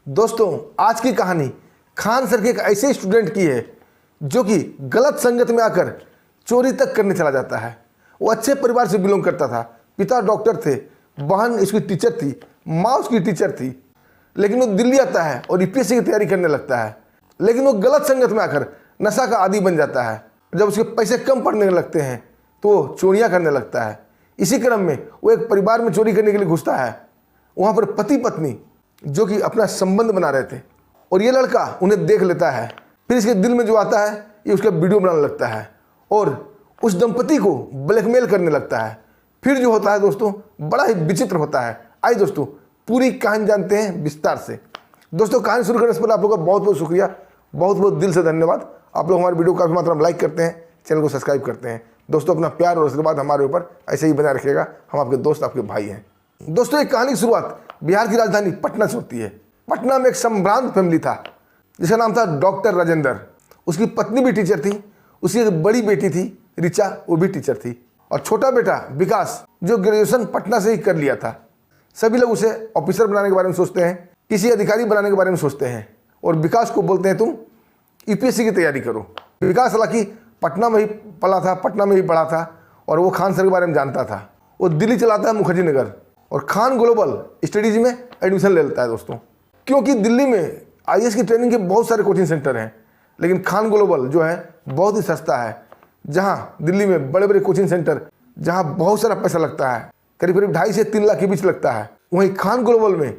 दोस्तों, आज की कहानी खान सर के एक ऐसे स्टूडेंट की है जो कि गलत संगत में आकर चोरी तक करने चला जाता है। वो अच्छे परिवार से बिलोंग करता था। पिता डॉक्टर थे, बहन उसकी टीचर थी, माँ उसकी टीचर थी। लेकिन वो दिल्ली आता है और यूपीएससी की तैयारी करने लगता है। लेकिन वो गलत संगत में आकर नशा का आदी बन जाता है। जब उसके पैसे कम पड़ने लगते हैं तो वो चोरियाँ करने लगता है। इसी क्रम में वो एक परिवार में चोरी करने के लिए घुसता है। वहाँ पर पति पत्नी जो कि अपना संबंध बना रहे थे और ये लड़का उन्हें देख लेता है। फिर इसके दिल में जो आता है ये उसका वीडियो बनाने लगता है और उस दंपति को ब्लैकमेल करने लगता है। फिर जो होता है दोस्तों, बड़ा ही विचित्र होता है। आइए दोस्तों, पूरी कहानी जानते हैं विस्तार से। दोस्तों, कहानी शुरू करने से पहले आप लोगों का बहुत बहुत शुक्रिया, बहुत बहुत दिल से धन्यवाद। आप लोग हमारे वीडियो को काफ़ी मात्रा में लाइक करते हैं, चैनल को सब्सक्राइब करते हैं। दोस्तों, अपना प्यार और आशीर्वाद हमारे ऊपर ऐसे ही बनाए रखिएगा। हम आपके दोस्त, आपके भाई हैं। दोस्तों, एक कहानी की शुरुआत बिहार की राजधानी पटना से होती है। पटना में एक संभ्रांत फैमिली था जिसका नाम था डॉक्टर राजेंद्र। उसकी पत्नी भी टीचर थी, उसकी एक बड़ी बेटी थी ऋचा, वो भी टीचर थी, और छोटा बेटा विकास जो ग्रेजुएशन पटना से ही कर लिया था। सभी लोग उसे ऑफिसर बनाने के बारे में सोचते हैं, किसी अधिकारी बनाने के बारे में सोचते हैं और विकास को बोलते हैं तुम यूपीएससी की तैयारी करो। विकास हालांकि पटना में ही पला था, पटना में ही पढ़ा था और वो खान सर के बारे में जानता था। वो दिल्ली चलाता है मुखर्जी नगर और खान ग्लोबल स्टडीज में एडमिशन ले लेता है दोस्तों। क्योंकि दिल्ली में आईएएस की ट्रेनिंग के बहुत सारे कोचिंग सेंटर हैं, लेकिन खान ग्लोबल जो है बहुत ही सस्ता है। जहाँ दिल्ली में बड़े बड़े कोचिंग सेंटर जहाँ बहुत सारा पैसा लगता है, करीब करीब 2.5 से 3 लाख के बीच लगता है, वहीं खान ग्लोबल में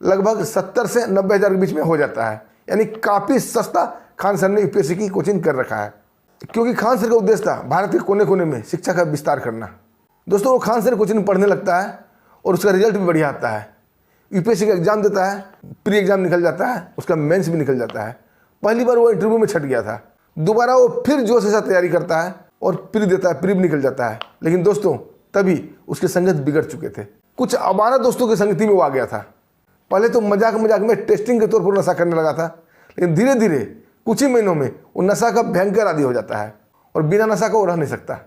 लगभग 70 से 90 हज़ार के बीच में हो जाता है। यानी काफ़ी सस्ता खान सर ने यूपीएससी की कोचिंग कर रखा है। क्योंकि खान सर का उद्देश्य था भारत के कोने कोने में शिक्षा का विस्तार करना। दोस्तों, वो खान सर कोचिंग पढ़ने लगता है और उसका रिजल्ट भी बढ़िया आता है। यूपीएससी का एग्जाम देता है, प्री एग्जाम निकल जाता है, उसका मेंस भी निकल जाता है। पहली बार वो इंटरव्यू में छट गया था, दोबारा वो फिर जोश के साथ तैयारी करता है और प्री देता है, प्री भी निकल जाता है। लेकिन दोस्तों, तभी उसके संगत बिगड़ चुके थे। कुछ आवारा दोस्तों की संगति में वो आ गया था। पहले तो मजाक मजाक में टेस्टिंग के तौर पर नशा करने लगा था, लेकिन धीरे धीरे कुछ ही महीनों में वो नशा का भयंकर आदी हो जाता है और बिना नशा का वो रह नहीं सकता।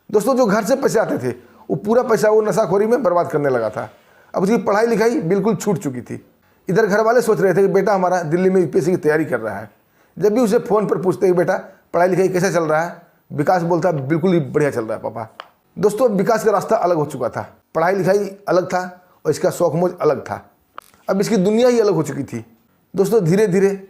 दोस्तों, जो घर से पैसे आते थे वो पूरा पैसा वो नशाखोरी में बर्बाद करने लगा था। अब उसकी पढ़ाई लिखाई बिल्कुल छूट चुकी थी। इधर घर वाले सोच रहे थे कि बेटा हमारा दिल्ली में यूपीएससी की तैयारी कर रहा है। जब भी उसे फ़ोन पर पूछते कि बेटा पढ़ाई लिखाई कैसे चल रहा है, विकास बोलता बिल्कुल ही बढ़िया चल रहा है पापा। दोस्तों, विकास का रास्ता अलग हो चुका था। पढ़ाई लिखाई अलग था और इसका शौक मौज अलग था। अब इसकी दुनिया ही अलग हो चुकी थी। दोस्तों, धीरे धीरे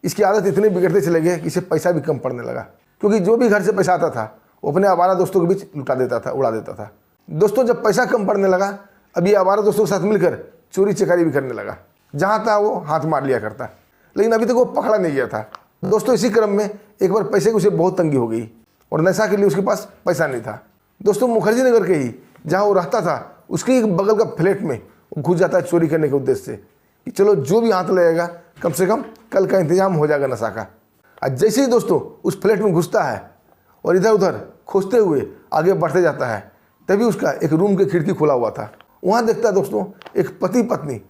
इसकी आदत इतनी बिगड़ते चले गए कि इसे पैसा भी कम पड़ने लगा। क्योंकि जो भी घर से पैसा आता था वो अपने आवारा दोस्तों के बीच लुटा देता था, उड़ा देता था। दोस्तों, जब पैसा कम पड़ने लगा, अब ये आवारा दोस्तों के साथ मिलकर चोरी चकारी भी करने लगा। जहाँ था वो हाथ मार लिया करता, लेकिन अभी तक वो पकड़ा नहीं गया था। दोस्तों, इसी क्रम में एक बार पैसे की उसे बहुत तंगी हो गई और नशा के लिए उसके पास पैसा नहीं था। दोस्तों, मुखर्जी नगर के ही जहाँ वो रहता था उसके एक बगल का फ्लैट में वो घुस जाता है चोरी करने के उद्देश्य से कि चलो जो भी हाथ लगेगा कम से कम कल का इंतजाम हो जाएगा नशा का। आज जैसे ही दोस्तों उस फ्लैट में घुसता है और इधर उधर खोजते हुए आगे बढ़ते जाता है, तभी उसका एक रूम की खिड़की खुला हुआ था। वहाँ देखता है दोस्तों एक पति पत्नी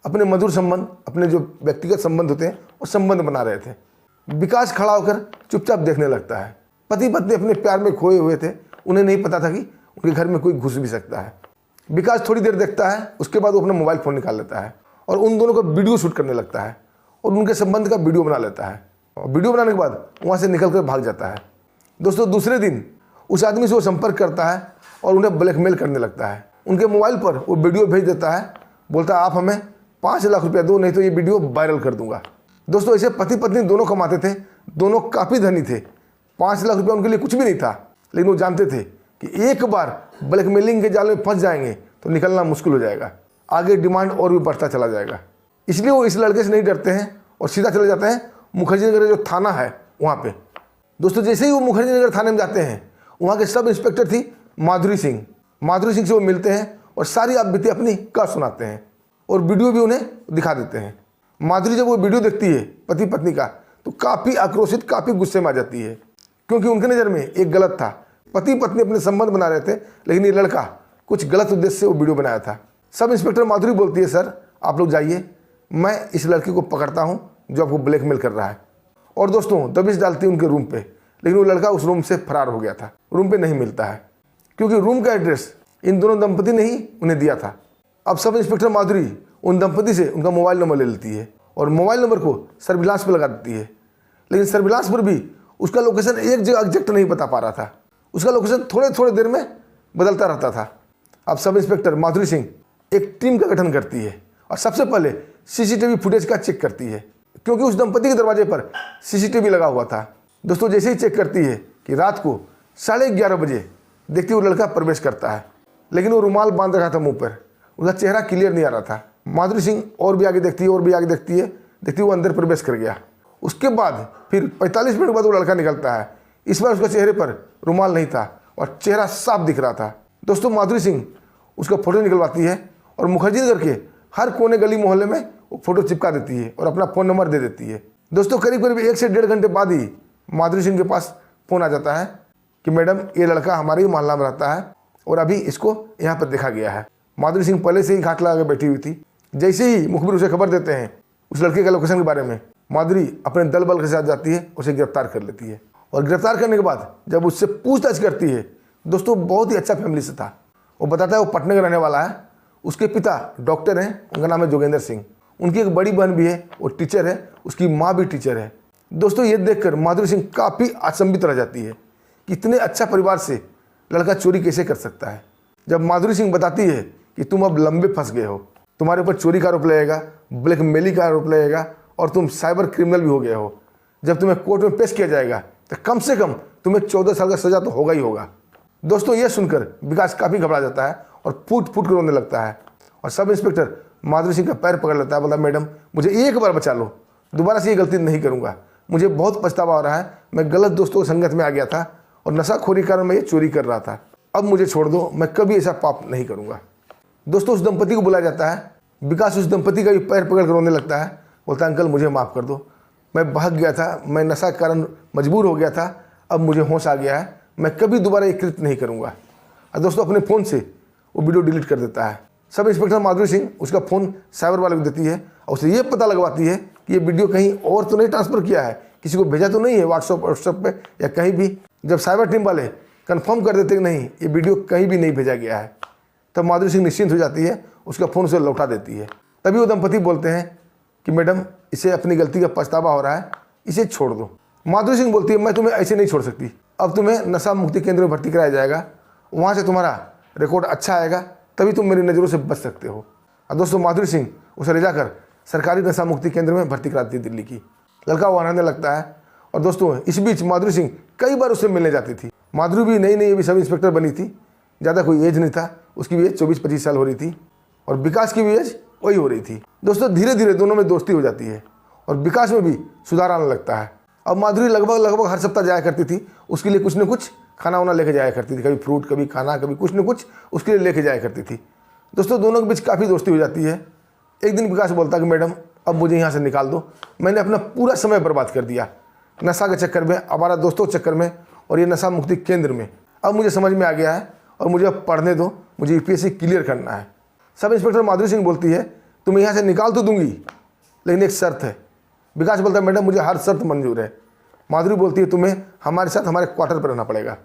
अपने मधुर संबंध, अपने जो व्यक्तिगत संबंध होते हैं वो संबंध बना रहे थे। विकास खड़ा होकर चुपचाप देखने लगता है। पति पत्नी अपने प्यार में खोए हुए थे, उन्हें नहीं पता था कि उनके घर में कोई घुस भी सकता है। विकास थोड़ी देर देखता है, उसके बाद वो अपना मोबाइल फ़ोन निकाल लेता है और उन दोनों का वीडियो शूट करने लगता है और उनके संबंध का वीडियो बना लेता है। और वीडियो बनाने के बाद वहाँ से निकल कर भाग जाता है। दोस्तों, दूसरे दिन उस आदमी से वो संपर्क करता है और उन्हें ब्लैकमेल करने लगता है। उनके मोबाइल पर वो वीडियो भेज देता है, बोलता है आप हमें 5 लाख रुपया दो, नहीं तो ये वीडियो वायरल कर दूंगा। दोस्तों, ऐसे पति पत्नी दोनों कमाते थे, दोनों काफ़ी धनी थे। 5 लाख रुपया उनके लिए कुछ भी नहीं था, लेकिन वो जानते थे कि एक बार ब्लैकमेलिंग के जाल में फंस जाएंगे तो निकलना मुश्किल हो जाएगा, आगे डिमांड और भी बढ़ता चला जाएगा। इसलिए वो इस लड़के से नहीं डरते हैं और सीधा चले जाते हैं मुखर्जी नगर जो थाना है वहाँ पे। दोस्तों, जैसे ही वो मुखर्जी नगर थाने में जाते हैं, वहाँ के सब इंस्पेक्टर थी माधुरी सिंह। माधुरी सिंह से वो मिलते हैं और सारी आप बीती अपनी कह सुनाते हैं और वीडियो भी उन्हें दिखा देते हैं। माधुरी जब वो वीडियो देखती है पति पत्नी का तो काफ़ी आक्रोशित, काफ़ी गुस्से में आ जाती है। क्योंकि उनकी नज़र में एक गलत था, पति पत्नी अपने संबंध बना रहे थे, लेकिन ये लड़का कुछ गलत उद्देश्य से वो वीडियो बनाया था। सब इंस्पेक्टर माधुरी बोलती है सर आप लोग जाइए, मैं इस लड़की को पकड़ता हूँ जो आपको ब्लैकमेल कर रहा है। और दोस्तों, दबिश डालती है उनके रूम पे, लेकिन वो लड़का उस रूम से फरार हो गया था। रूम पे नहीं मिलता है क्योंकि रूम का एड्रेस इन दोनों दंपति ने ही उन्हें दिया था। अब सब इंस्पेक्टर माधुरी उन दंपति से उनका मोबाइल नंबर ले लेती है और मोबाइल नंबर को सर्विलांस पर लगा देती है। लेकिन सर्विलांस पर भी उसका लोकेशन एक जगह एग्जैक्ट नहीं बता पा रहा था, उसका लोकेशन थोड़े थोड़े देर में बदलता रहता था। अब सब इंस्पेक्टर माधुरी सिंह एक टीम का गठन करती है और सबसे पहले सीसीटीवी फुटेज का चेक करती है, क्योंकि उस दंपति के दरवाजे पर सीसीटीवी लगा हुआ था। दोस्तों जैसे ही चेक करती है कि रात को 11:30 बजे देखती वो लड़का प्रवेश करता है, लेकिन वो रुमाल बांध रखा था मुंह पर, उसका चेहरा क्लियर नहीं आ रहा था। माधुरी सिंह और भी आगे देखती है और भी आगे देखती है, देखती वो अंदर प्रवेश कर गया। उसके बाद फिर 45 मिनट बाद वो लड़का निकलता है। इस बार उसका चेहरे पर रुमाल नहीं था और चेहरा साफ दिख रहा था। दोस्तों माधुरी सिंह उसका फोटो निकलवाती है और मुखर्जी नगर के हर कोने गली मोहल्ले में वो फोटो चिपका देती है और अपना फ़ोन नंबर दे देती है। दोस्तों करीब करीब 1 से 1.5 घंटे बाद ही माधुरी सिंह के पास फ़ोन आ जाता है कि मैडम ये लड़का हमारे ही मोहल्ला में रहता है और अभी इसको यहाँ पर देखा गया है। माधुरी सिंह पहले से ही घाट लगा के बैठी हुई थी। जैसे ही मुखबिर उसे खबर देते हैं उस लड़के के लोकेशन के बारे में, माधुरी अपने दल बल के साथ जाती है, उसे गिरफ्तार कर लेती है। और गिरफ्तार करने के बाद जब उससे पूछताछ करती है, दोस्तों बहुत ही अच्छा फैमिली से था। वो बताता है वो पटना का रहने वाला है, उसके पिता डॉक्टर हैं, उनका नाम है जोगेंद्र सिंह, उनकी एक बड़ी बहन भी है, वो टीचर है, उसकी माँ भी टीचर है। दोस्तों ये देखकर माधुरी सिंह काफ़ी अचंभित रह जाती है कि इतने अच्छा परिवार से लड़का चोरी कैसे कर सकता है। जब माधुरी सिंह बताती है कि तुम अब लंबे फंस गए हो, तुम्हारे ऊपर चोरी का आरोप लगेगा, ब्लैकमेलिंग का आरोप लगेगा और तुम साइबर क्रिमिनल भी हो गए हो, जब तुम्हें कोर्ट में पेश किया जाएगा तो कम से कम तुम्हें 14 साल का सजा तो होगा ही होगा। दोस्तों ये सुनकर विकास काफ़ी घबरा जाता है और फूट फूट कर रोने लगता है और सब इंस्पेक्टर माधुरी सिंह का पैर पकड़ लेता है, बोला मैडम मुझे एक बार बचा लो, दोबारा से ये गलती नहीं करूँगा, मुझे बहुत पछतावा हो रहा है, मैं गलत दोस्तों की संगत में आ गया था और नशाखोरी के कारण मैं ये चोरी कर रहा था, अब मुझे छोड़ दो, मैं कभी ऐसा पाप नहीं करूँगा। दोस्तों उस दंपति को बुलाया जाता है। विकास उस दंपति का भी पैर पकड़ कर रोने लगता है, बोलता है अंकल मुझे माफ़ कर दो, मैं भाग गया था, मैं नशा के कारण मजबूर हो गया था, अब मुझे होश आ गया है, मैं कभी दोबारा ये कृत्य नहीं करूँगा। और दोस्तों अपने फ़ोन से वो वीडियो डिलीट कर देता है। सब इंस्पेक्टर माधुरी सिंह उसका फ़ोन साइबर वाले को देती है और उसे ये पता लगवाती है कि ये वीडियो कहीं और तो नहीं ट्रांसफ़र किया है, किसी को भेजा तो नहीं है व्हाट्सएप पे या कहीं भी। जब साइबर टीम वाले कंफर्म कर देते कि नहीं ये वीडियो कहीं भी नहीं भेजा गया है, तब माधुरी सिंह निश्चिंत हो जाती है, उसका फ़ोन उसे लौटा देती है। तभी वो दंपति बोलते हैं कि मैडम इसे अपनी गलती का पछतावा हो रहा है, इसे छोड़ दो। माधुरी सिंह बोलती है मैं तुम्हें ऐसे नहीं छोड़ सकती, अब तुम्हें नशा मुक्ति केंद्र में भर्ती कराया जाएगा, वहाँ से तुम्हारा रिकॉर्ड अच्छा आएगा, तभी तुम मेरी नज़रों से बच सकते हो। और दोस्तों माधुरी सिंह उसे ले जाकर सरकारी नशा मुक्ति केंद्र में भर्ती कराती है दिल्ली की। लड़का वो रहने लगता है और दोस्तों इस बीच माधुरी सिंह कई बार उससे मिलने जाती थी। माधुरी भी नई अभी सब इंस्पेक्टर बनी थी, ज़्यादा कोई एज नहीं था, उसकी भी एज 24-25 साल हो रही थी और विकास की भी एज वही हो रही थी। दोस्तों धीरे धीरे दोनों में दोस्ती हो जाती है और विकास में भी सुधार आने लगता है। अब माधुरी लगभग हर सप्ताह जाया करती थी, उसके लिए कुछ न कुछ खाना वाना लेके जाया करती थी, कभी फ्रूट कभी खाना कभी कुछ न कुछ उसके लिए लेके जाया करती थी। दोस्तों दोनों के बीच काफ़ी दोस्ती हो जाती है। एक दिन विकास बोलता है कि मैडम अब मुझे यहाँ से निकाल दो, मैंने अपना पूरा समय बर्बाद कर दिया नशा के चक्कर में, आवारा दोस्तों के चक्कर में और ये नशा मुक्ति केंद्र में। अब मुझे समझ में आ गया है और मुझे अब पढ़ने दो, मुझे यूपीएससी क्लियर करना है। सब इंस्पेक्टर माधुरी सिंह बोलती है तुम्हें यहाँ से निकाल तो दूंगी, लेकिन एक शर्त है। विकास बोलता है मैडम मुझे हर शर्त मंजूर है। माधुरी बोलती है तुम्हें हमारे साथ हमारे क्वार्टर पर रहना पड़ेगा,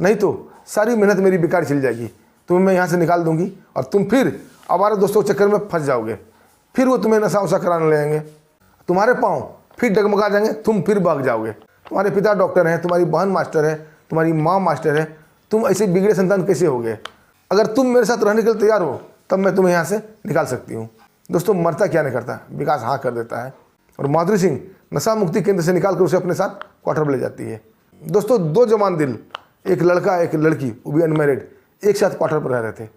नहीं तो सारी मेहनत मेरी बेकार चली जाएगी, तुम्हें मैं यहाँ से निकाल दूंगी और तुम फिर आवारा दोस्तों के चक्कर में फंस जाओगे, फिर वो तुम्हें नशा वशा कराने लगेंगे, तुम्हारे पाँव फिर डगमगा जाएंगे, तुम फिर भाग जाओगे। तुम्हारे पिता डॉक्टर हैं, तुम्हारी बहन मास्टर है, तुम्हारी माँ मास्टर है, तुम ऐसे बिगड़े संतान कैसे हो गए? अगर तुम मेरे साथ रहने के लिए तैयार हो तब मैं तुम्हें यहाँ से निकाल सकती हूँ। दोस्तों मरता क्या नहीं करता, विकास हाँ कर देता है और माधुरी सिंह नशा मुक्ति केंद्र से निकाल कर उसे अपने साथ क्वार्टर में ले जाती है। दोस्तों दो जवान दिल, एक लड़का एक लड़की, वो भी अनमैरिड, एक साथ क्वार्टर पर रह रहे थे।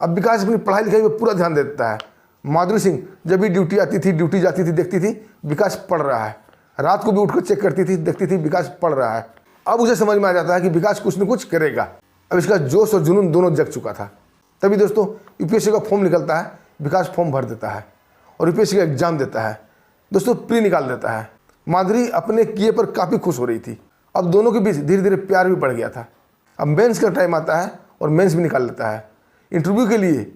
अब विकास अपनी पढ़ाई लिखाई में पूरा ध्यान दे देता है। माधुरी सिंह जब भी ड्यूटी आती थी, ड्यूटी जाती थी, देखती थी विकास पढ़ रहा है, रात को भी उठकर चेक करती थी, देखती थी विकास पढ़ रहा है। अब उसे समझ में आ जाता है कि विकास कुछ न कुछ करेगा। अब इसका जोश और जुनून दोनों जग चुका था। तभी दोस्तों यूपीएससी का फॉर्म निकलता है, विकास फॉर्म भर देता है और यूपीएससी का एग्जाम देता है। दोस्तों प्री निकाल देता है। माधुरी अपने किए पर काफ़ी खुश हो रही थी। अब दोनों के बीच धीरे धीरे प्यार भी बढ़ गया था। अब मेंस का टाइम आता है और मेंस भी निकाल लेता है। इंटरव्यू के लिए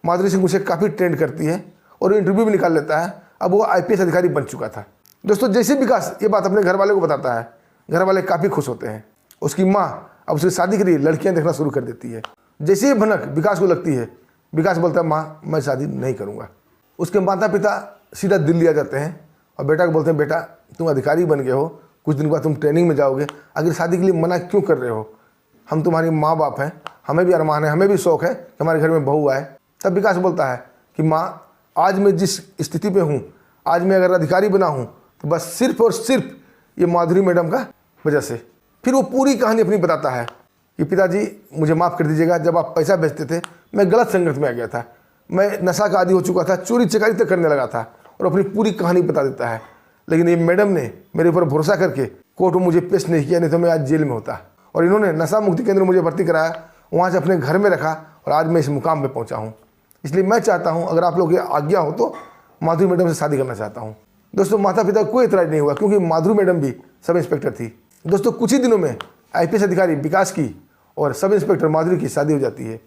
माधुरी सिंह उसे काफ़ी ट्रेंड करती है और इंटरव्यू भी निकाल लेता है। अब वो आईपीएस अधिकारी बन चुका था। दोस्तों जैसे विकास ये बात अपने घर वाले को बताता है, घर वाले काफ़ी खुश होते हैं। उसकी माँ अब उसकी शादी के लिए लड़कियां देखना शुरू कर देती है। जैसे ही भनक विकास को लगती है, विकास बोलता है माँ मैं शादी नहीं करूँगा। उसके माता पिता सीधा दिल्ली आ जाते हैं और बेटा को बोलते हैं, बेटा तुम अधिकारी बन गए हो, कुछ दिन बाद तुम ट्रेनिंग में जाओगे, आखिर शादी के लिए मना क्यों कर रहे हो? हम तुम्हारे माँ बाप हैं, हमें भी अरमान है, हमें भी शौक़ है कि हमारे घर में बहू आए। तब विकास बोलता है कि माँ, आज मैं जिस स्थिति पे हूँ, आज मैं अगर अधिकारी बना हूँ तो बस सिर्फ और सिर्फ ये माधुरी मैडम का वजह से। फिर वो पूरी कहानी अपनी बताता है कि पिताजी मुझे माफ़ कर दीजिएगा, जब आप पैसा बेचते थे मैं गलत संगत में आ गया था, मैं नशा का आदी हो चुका था, चोरी चकारी तक करने लगा था, और अपनी पूरी कहानी बता देता है। लेकिन ये मैडम ने मेरे ऊपर भरोसा करके कोर्ट में मुझे पेश नहीं किया, नहीं तो मैं आज जेल में होता। और इन्होंने नशा मुक्ति केंद्र में मुझे भर्ती कराया, वहाँ से अपने घर में रखा और आज मैं इस मुकाम पर पहुँचा हूँ। इसलिए मैं चाहता हूँ, अगर आप लोग की आज्ञा हो तो माधुरी मैडम से शादी करना चाहता हूँ। दोस्तों माता पिता कोई इतराज नहीं हुआ, क्योंकि माधुरी मैडम भी सब इंस्पेक्टर थी। दोस्तों कुछ ही दिनों में IPS अधिकारी विकास की और सब इंस्पेक्टर माधुरी की शादी हो जाती है।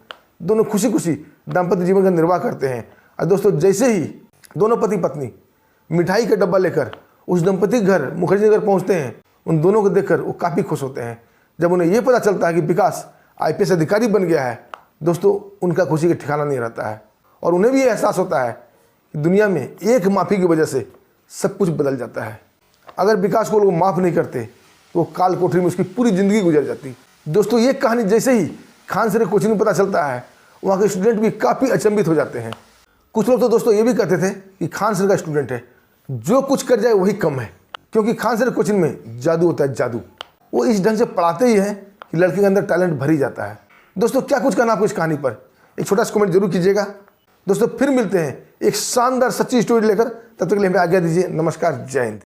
दोनों खुशी खुशी दाम्पत्य जीवन का निर्वाह करते हैं। और दोस्तों जैसे ही दोनों पति पत्नी मिठाई का डब्बा लेकर उस दंपति घर मुखर्जी नगर पहुँचते हैं, उन दोनों को देखकर वो काफ़ी खुश होते हैं। जब उन्हें ये पता चलता है कि विकास IPS अधिकारी बन गया है, दोस्तों उनका खुशी का ठिकाना नहीं रहता है। और उन्हें भी एहसास होता है कि दुनिया में एक माफ़ी की वजह से सब कुछ बदल जाता है। अगर विकास को लोग माफ़ नहीं करते तो वो काल कोठरी में उसकी पूरी ज़िंदगी गुजर जाती। दोस्तों ये कहानी जैसे ही खान सर कोचिंग में पता चलता है, वहाँ के स्टूडेंट भी काफ़ी अचंभित हो जाते हैं। कुछ लोग तो दोस्तों ये भी कहते थे कि खान सर का स्टूडेंट है, जो कुछ कर जाए वही कम है, क्योंकि खान सर कोचिंग में जादू होता है, जादू। वो इस ढंग से पढ़ाते ही हैं कि लड़के के अंदर टैलेंट भर ही जाता है। दोस्तों क्या कुछ कहना आपको इस कहानी पर, एक छोटा सा कमेंट जरूर कीजिएगा। दोस्तों फिर मिलते हैं एक शानदार सच्ची स्टोरी लेकर, तब तक के लिए हमें आज्ञा दीजिए। नमस्कार, जय हिंद।